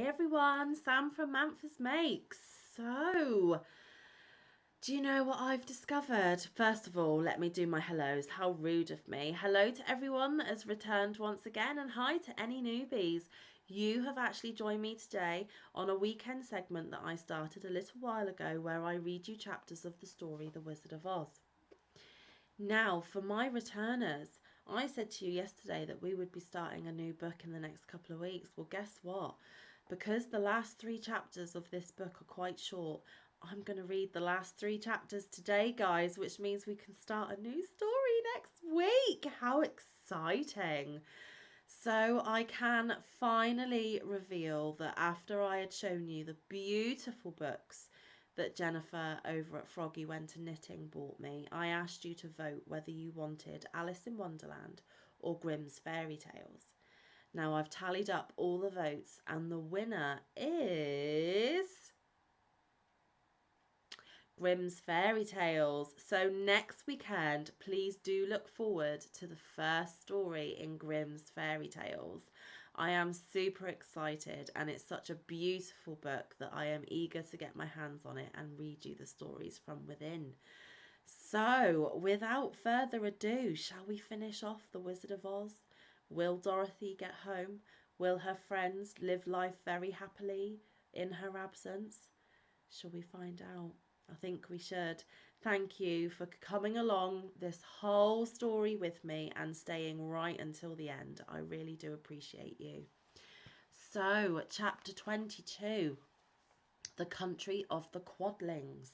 everyone, Sam from Manfa's Makes. So, do you know what I've discovered? First of all, let me do my hellos. How rude of me. Hello to everyone that has returned once again, and hi to any newbies. You have actually joined me today on a weekend segment that I started a little while ago where I read you chapters of the story The Wizard of Oz. Now, for my returners, I said to you yesterday that we would be starting a new book in the next couple of weeks. Well, guess what? Because the last 3 chapters of this book are quite short, I'm going to read the last 3 chapters today, guys, which means we can start a new story next week. How exciting! So I can finally reveal that after I had shown you the beautiful books that Jennifer over at Froggy Went to Knitting bought me, I asked you to vote whether you wanted Alice in Wonderland or Grimm's Fairy Tales. Now I've tallied up all the votes and the winner is Grimm's Fairy Tales. So next weekend, please do look forward to the first story in Grimm's Fairy Tales. I am super excited, and it's such a beautiful book that I am eager to get my hands on it and read you the stories from within. So, without further ado, shall we finish off The Wizard of Oz? Will Dorothy get home? Will her friends live life very happily in her absence? Shall we find out? I think we should. Thank you for coming along this whole story with me and staying right until the end. I really do appreciate you. So, chapter 22, The Country of the Quadlings.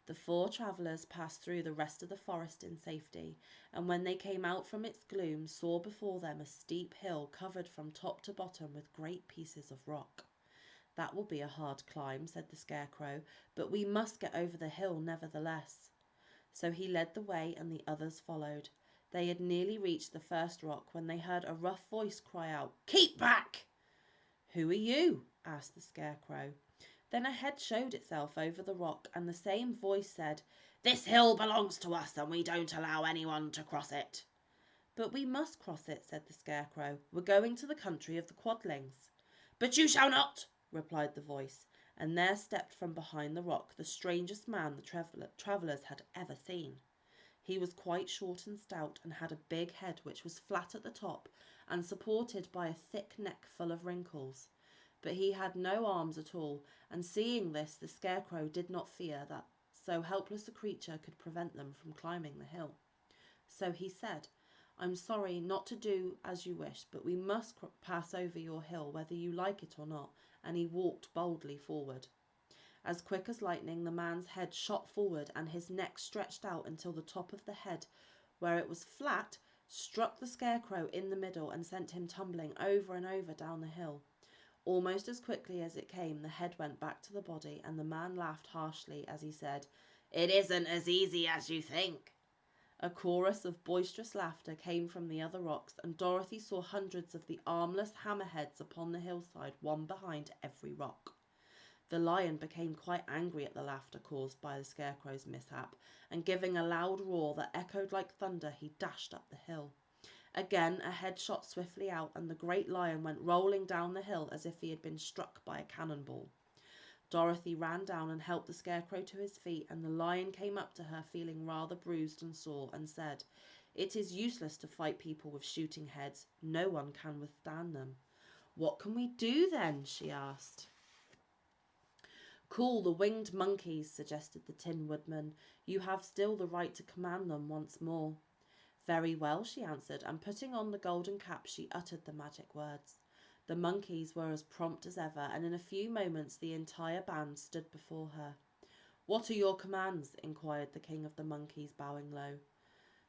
The 4 travellers passed through the rest of the forest in safety, and when they came out from its gloom, saw before them a steep hill covered from top to bottom with great pieces of rock. "That will be a hard climb," said the Scarecrow, "but we must get over the hill nevertheless." So he led the way and the others followed. They had nearly reached the first rock when they heard a rough voice cry out, "Keep back!" "Who are you?" asked the Scarecrow. Then a head showed itself over the rock, and the same voice said, "This hill belongs to us, and we don't allow anyone to cross it." "But we must cross it," said the Scarecrow. "We're going to the country of the Quadlings." "But you shall not," replied the voice, and there stepped from behind the rock the strangest man the travellers had ever seen. He was quite short and stout, and had a big head which was flat at the top and supported by a thick neck full of wrinkles. But he had no arms at all, and seeing this, the Scarecrow did not fear that so helpless a creature could prevent them from climbing the hill. So he said, "I'm sorry not to do as you wish, but we must pass over your hill whether you like it or not," and he walked boldly forward. As quick as lightning, the man's head shot forward, and his neck stretched out until the top of the head, where it was flat, struck the Scarecrow in the middle and sent him tumbling over and over down the hill. Almost as quickly as it came, the head went back to the body, and the man laughed harshly as he said, "It isn't as easy as you think." A chorus of boisterous laughter came from the other rocks, and Dorothy saw hundreds of the armless hammerheads upon the hillside, one behind every rock. The lion became quite angry at the laughter caused by the Scarecrow's mishap, and giving a loud roar that echoed like thunder, he dashed up the hill. Again a head shot swiftly out, and the great lion went rolling down the hill as if he had been struck by a cannonball. Dorothy ran down and helped the Scarecrow to his feet, and the lion came up to her feeling rather bruised and sore, and said, "It is useless to fight people with shooting heads. No one can withstand them." "What can we do then?" she asked. "Call the winged monkeys," suggested the Tin Woodman. "You have still the right to command them once more." "Very well," she answered, and putting on the golden cap she uttered the magic words. The monkeys were as prompt as ever, and in a few moments the entire band stood before her. "What are your commands?" inquired the King of the Monkeys, bowing low.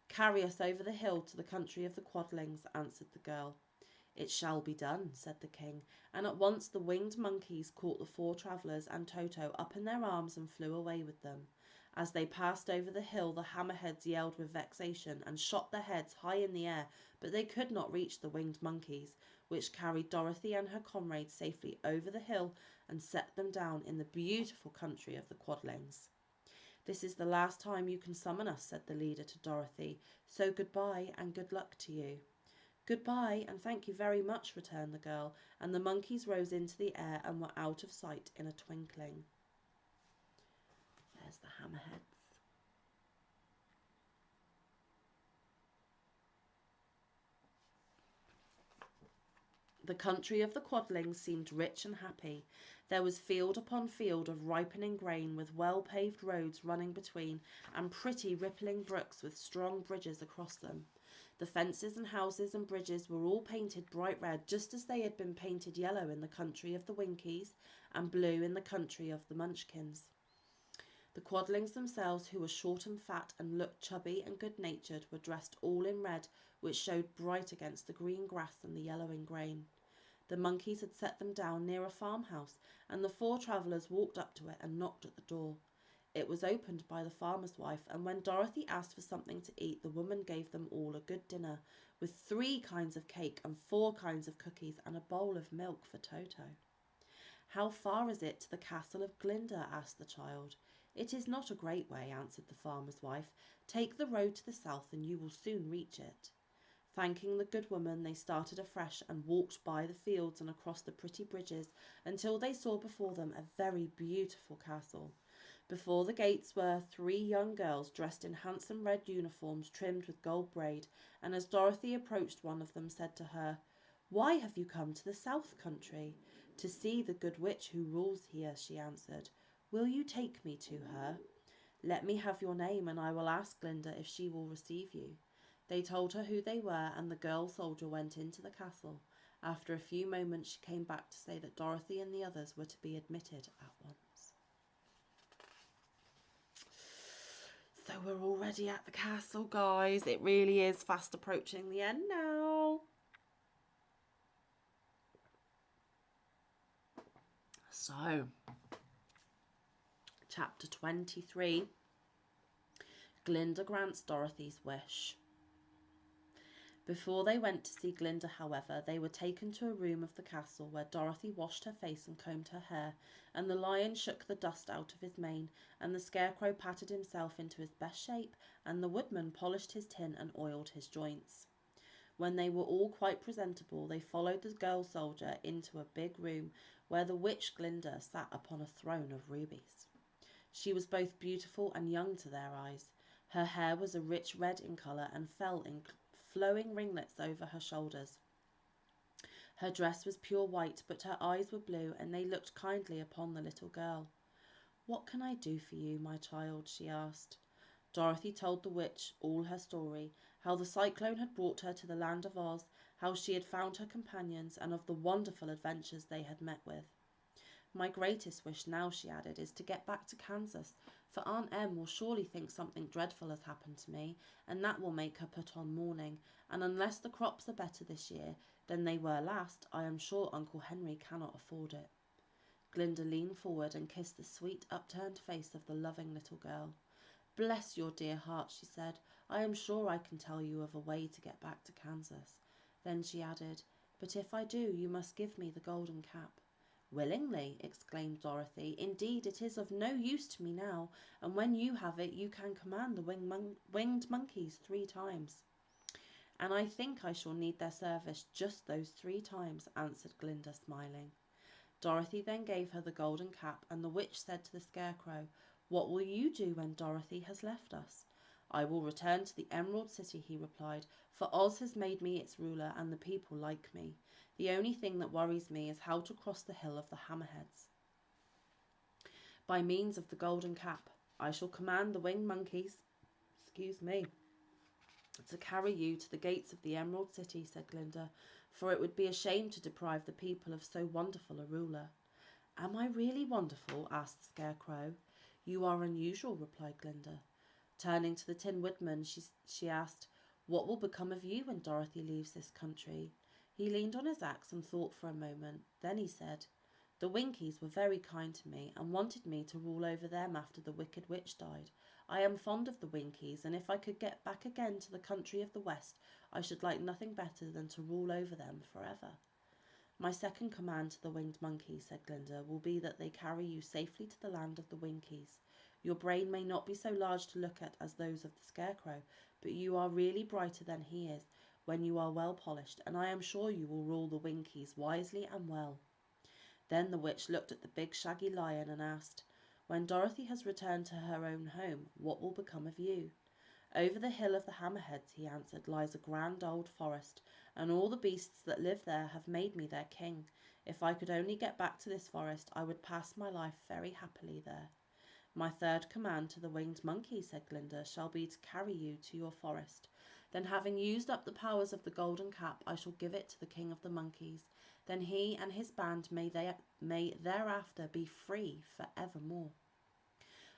"Carry us over the hill to the country of the Quadlings," answered the girl. "It shall be done," said the king, and at once the winged monkeys caught the 4 travellers and Toto up in their arms and flew away with them. As they passed over the hill, the hammerheads yelled with vexation and shot their heads high in the air, but they could not reach the winged monkeys, which carried Dorothy and her comrades safely over the hill and set them down in the beautiful country of the Quadlings. "This is the last time you can summon us," said the leader to Dorothy, "so goodbye and good luck to you." Goodbye, and thank you very much, returned the girl, and the monkeys rose into the air and were out of sight in a twinkling. There's the hammerheads. The country of the Quadlings seemed rich and happy. There was field upon field of ripening grain, with well-paved roads running between, and pretty rippling brooks with strong bridges across them. The fences and houses and bridges were all painted bright red, just as they had been painted yellow in the country of the Winkies and blue in the country of the Munchkins. The Quadlings themselves, who were short and fat and looked chubby and good-natured, were dressed all in red, which showed bright against the green grass and the yellowing grain. The monkeys had set them down near a farmhouse, and the four travellers walked up to it and knocked at the door. It was opened by the farmer's wife, and when Dorothy asked for something to eat, the woman gave them all a good dinner, with 3 kinds of cake and 4 kinds of cookies and a bowl of milk for Toto. "How far is it to the castle of Glinda?" asked the child. "It is not a great way," answered the farmer's wife. "Take the road to the south and you will soon reach it." Thanking the good woman, they started afresh and walked by the fields and across the pretty bridges until they saw before them a very beautiful castle. Before the gates were 3 young girls dressed in handsome red uniforms trimmed with gold braid, and as Dorothy approached, one of them said to her, "Why have you come to the south country?" "To see the good witch who rules here," she answered. "Will you take me to her?" "Let me have your name, and I will ask Glinda if she will receive you." They told her who they were, and the girl soldier went into the castle. After a few moments she came back to say that Dorothy and the others were to be admitted at once. So we're already at the castle, guys. It really is fast approaching the end now. So, chapter 23, Glinda grants Dorothy's wish. Before they went to see Glinda, however, they were taken to a room of the castle where Dorothy washed her face and combed her hair, and the lion shook the dust out of his mane, and the scarecrow patted himself into his best shape, and the woodman polished his tin and oiled his joints. When they were all quite presentable, they followed the girl soldier into a big room where the witch Glinda sat upon a throne of rubies. She was both beautiful and young to their eyes. Her hair was a rich red in colour and fell in flowing ringlets over her shoulders. Her dress was pure white, but her eyes were blue, and they looked kindly upon the little girl. "What can I do for you, my child?" she asked. Dorothy told the witch all her story, how the cyclone had brought her to the land of Oz, how she had found her companions, and of the wonderful adventures they had met with. "My greatest wish now," she added, "is to get back to Kansas, for Aunt Em will surely think something dreadful has happened to me, and that will make her put on mourning, and unless the crops are better this year than they were last, I am sure Uncle Henry cannot afford it." Glinda leaned forward and kissed the sweet upturned face of the loving little girl. "Bless your dear heart," she said. "I am sure I can tell you of a way to get back to Kansas." Then she added, "But if I do, you must give me the golden cap." "Willingly," exclaimed Dorothy. "Indeed, it is of no use to me now, and when you have it, you can command the winged monkeys 3 times." "And I think I shall need their service just those 3 times," answered Glinda, smiling. Dorothy then gave her the golden cap, and the witch said to the Scarecrow, "What will you do when Dorothy has left us?" "I will return to the Emerald City," he replied, "for Oz has made me its ruler, and the people like me. The only thing that worries me is how to cross the hill of the Hammerheads. By means of the golden cap, I shall command the winged monkeys, to carry you to the gates of the Emerald City," said Glinda, "for it would be a shame to deprive the people of so wonderful a ruler." "Am I really wonderful?" asked the Scarecrow. "You are unusual," replied Glinda. Turning to the Tin Woodman, she asked, "What will become of you when Dorothy leaves this country?" He leaned on his axe and thought for a moment. Then he said, "The Winkies were very kind to me and wanted me to rule over them after the Wicked Witch died. I am fond of the Winkies, and if I could get back again to the country of the West, I should like nothing better than to rule over them forever." "My second command to the winged monkeys," said Glinda, "will be that they carry you safely to the land of the Winkies. Your brain may not be so large to look at as those of the Scarecrow, but you are really brighter than he is. when you are well polished, and I am sure you will rule the Winkies wisely and well." Then the witch looked at the big shaggy lion and asked, "When Dorothy has returned to her own home, what will become of you?" "Over the hill of the Hammerheads," he answered, "lies a grand old forest, and all the beasts that live there have made me their king. If I could only get back to this forest, I would pass my life very happily there." "My third command to the winged monkey," said Glinda, "shall be to carry you to your forest. Then, having used up the powers of the golden cap, I shall give it to the king of the monkeys. Then he and his band may thereafter be free for evermore."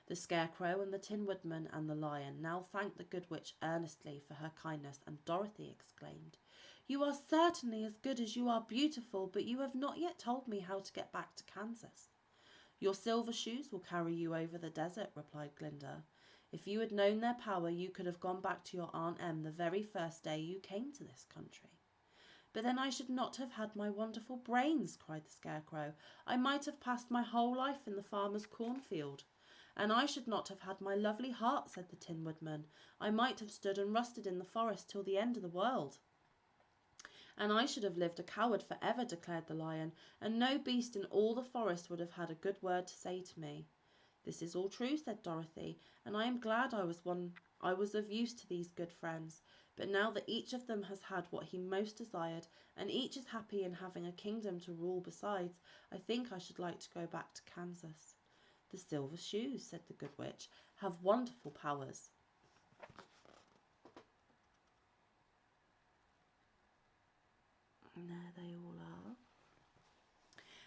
The Scarecrow and the Tin Woodman and the Lion now thanked the Good Witch earnestly for her kindness, and Dorothy exclaimed, "You are certainly as good as you are beautiful, but you have not yet told me how to get back to Kansas." "Your silver shoes will carry you over the desert," replied Glinda. "If you had known their power, you could have gone back to your Aunt Em the very first day you came to this country." "But then I should not have had my wonderful brains," cried the Scarecrow. "I might have passed my whole life in the farmer's cornfield." "And I should not have had my lovely heart," said the Tin Woodman. "I might have stood and rusted in the forest till the end of the world." "And I should have lived a coward for ever," declared the Lion, "and no beast in all the forest would have had a good word to say to me." "This is all true," said Dorothy, "and I am glad I was of use to these good friends. But now that each of them has had what he most desired, and each is happy in having a kingdom to rule besides, I think I should like to go back to Kansas." "The silver shoes," said the Good Witch, "have wonderful powers." And there they all are.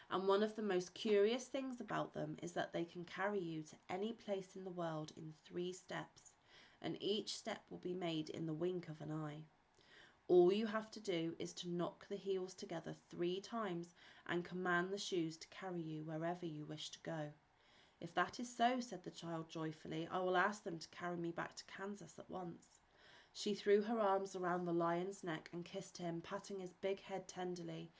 "And one of the most curious things about them is that they can carry you to any place in the world in 3 steps, and each step will be made in the wink of an eye. All you have to do is to knock the heels together 3 times and command the shoes to carry you wherever you wish to go." "If that is so," said the child joyfully, "I will ask them to carry me back to Kansas at once." She threw her arms around the lion's neck and kissed him, patting his big head tenderly.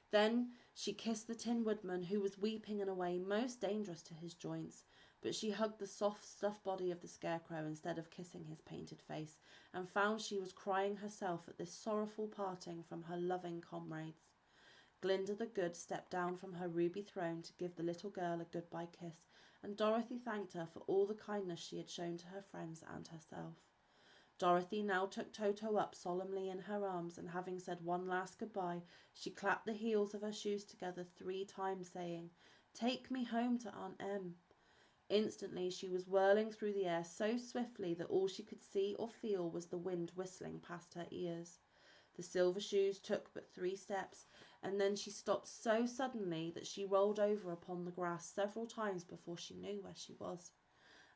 Then she kissed the Tin Woodman, who was weeping in a way most dangerous to his joints, but she hugged the soft, stuffed body of the Scarecrow instead of kissing his painted face, and found she was crying herself at this sorrowful parting from her loving comrades. Glinda the Good stepped down from her ruby throne to give the little girl a goodbye kiss, and Dorothy thanked her for all the kindness she had shown to her friends and herself. Dorothy now took Toto up solemnly in her arms, and having said one last goodbye, she clapped the heels of her shoes together 3 times, saying, "Take me home to Aunt Em." Instantly she was whirling through the air so swiftly that all she could see or feel was the wind whistling past her ears. The silver shoes took but 3 steps, and then she stopped so suddenly that she rolled over upon the grass several times before she knew where she was.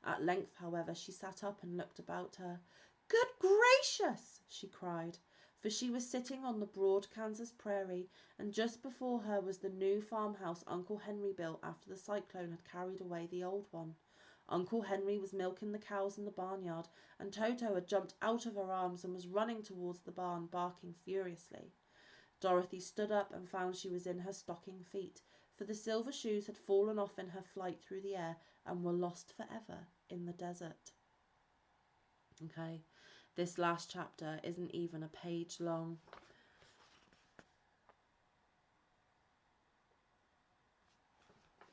At length, however, she sat up and looked about her. "Good gracious!" she cried, for she was sitting on the broad Kansas prairie, and just before her was the new farmhouse Uncle Henry built after the cyclone had carried away the old one. Uncle Henry was milking the cows in the barnyard, and Toto had jumped out of her arms and was running towards the barn, barking furiously. Dorothy stood up and found she was in her stocking feet, for the silver shoes had fallen off in her flight through the air and were lost forever in the desert. Okay, this last chapter isn't even a page long.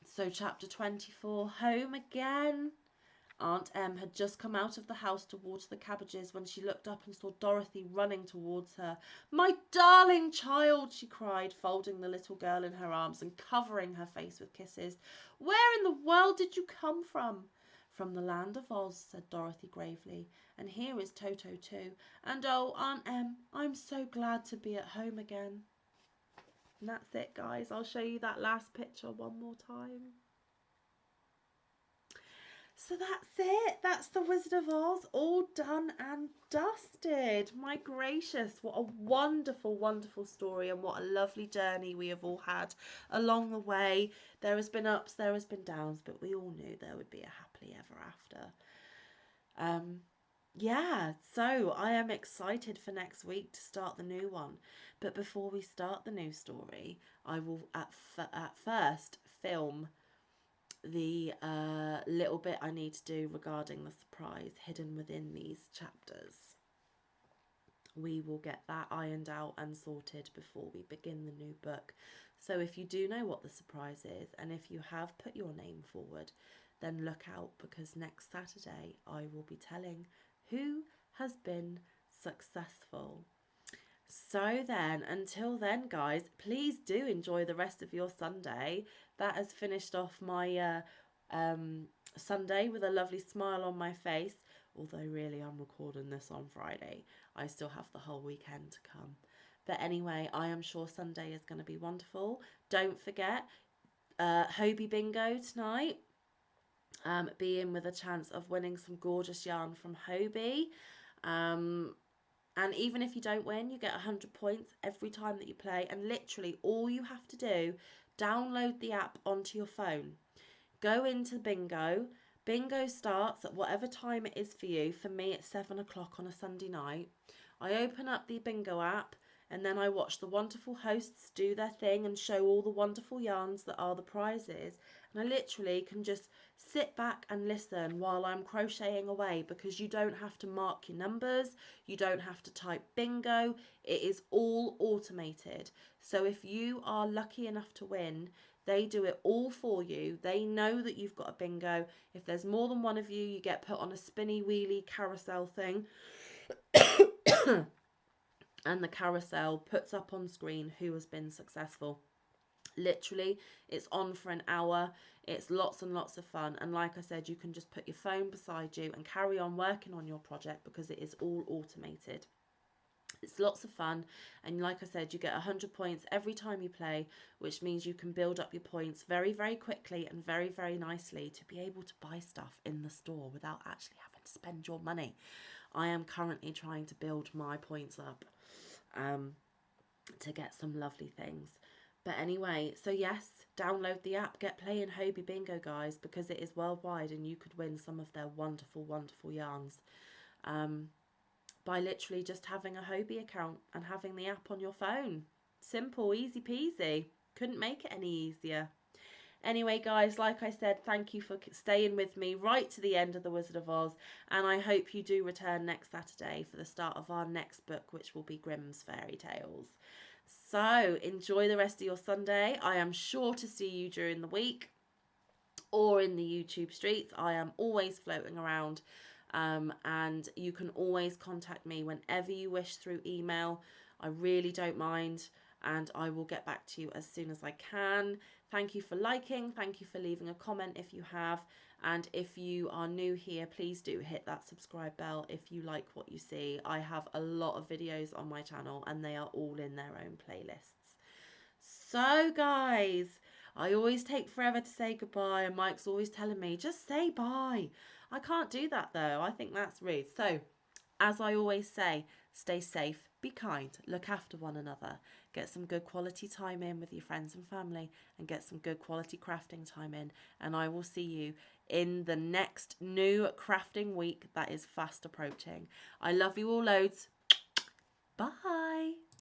So chapter 24, home again. Aunt Em had just come out of the house to water the cabbages when she looked up and saw Dorothy running towards her. "My darling child," she cried, folding the little girl in her arms and covering her face with kisses. "Where in the world did you come from?" "From the land of Oz," said Dorothy gravely, "and here is Toto too. And oh, Aunt Em, I'm so glad to be at home again." And that's it, guys. I'll show you that last picture one more time. So that's it. That's the Wizard of Oz all done and dusted. My gracious, what a wonderful, wonderful story, and what a lovely journey we have all had along the way. There has been ups, there has been downs, but we all knew there would be a happily ever after. Yeah, so I am excited for next week to start the new one. But before we start the new story, I will at first film the little bit I need to do regarding the surprise hidden within these chapters. we will get that ironed out and sorted before we begin the new book. So if you do know what the surprise is, and if you have put your name forward, then look out, because next Saturday I will be telling who has been successful. So then, until then, guys, please do enjoy the rest of your Sunday. That has finished off my Sunday with a lovely smile on my face. Although really I'm recording this on Friday. I still have the whole weekend to come. But anyway, I am sure Sunday is going to be wonderful. Don't forget, Hobie Bingo tonight. Be in with a chance of winning some gorgeous yarn from Hobie. And even if you don't win, you get 100 points every time that you play. And literally all you have to do, download the app onto your phone. Go into bingo. Bingo starts at whatever time it is for you. For me, it's 7 o'clock on a Sunday night. I open up the bingo app and then I watch the wonderful hosts do their thing and show all the wonderful yarns that are the prizes. And I literally can just sit back and listen while I'm crocheting away, because you don't have to mark your numbers. You don't have to type bingo. It is all automated. So if you are lucky enough to win, they do it all for you. They know that you've got a bingo. If there's more than one of you, you get put on a spinny wheelie carousel thing. And the carousel puts up on screen who has been successful. Literally, it's on for an hour. It's lots and lots of fun. And like I said, you can just put your phone beside you and carry on working on your project, because it is all automated. It's lots of fun, and like I said, you get 100 points every time you play, which means you can build up your points very, very quickly and very, very nicely to be able to buy stuff in the store without actually having to spend your money. I am currently trying to build my points up to get some lovely things. But anyway, so yes, download the app, get playing Hobie Bingo, guys, because it is worldwide and you could win some of their wonderful, wonderful yarns. By literally just having a Hobie account and having the app on your phone. Simple, easy peasy. Couldn't make it any easier. Anyway, guys, like I said, thank you for staying with me right to the end of The Wizard of Oz. And I hope you do return next Saturday for the start of our next book, which will be Grimm's Fairy Tales. So enjoy the rest of your Sunday. I am sure to see you during the week or in the YouTube streets. I am always floating around. And you can always contact me whenever you wish through email. I really don't mind, and I will get back to you as soon as I can. Thank you for liking, thank you for leaving a comment if you have, and if you are new here, please do hit that subscribe bell if you like what you see. I have a lot of videos on my channel and they are all in their own playlists. So guys, I always take forever to say goodbye, and Mike's always telling me, just say bye. I can't do that though. I think that's rude. So, as I always say, stay safe, be kind, look after one another, get some good quality time in with your friends and family, and get some good quality crafting time in. And I will see you in the next new crafting week that is fast approaching. I love you all loads. Bye.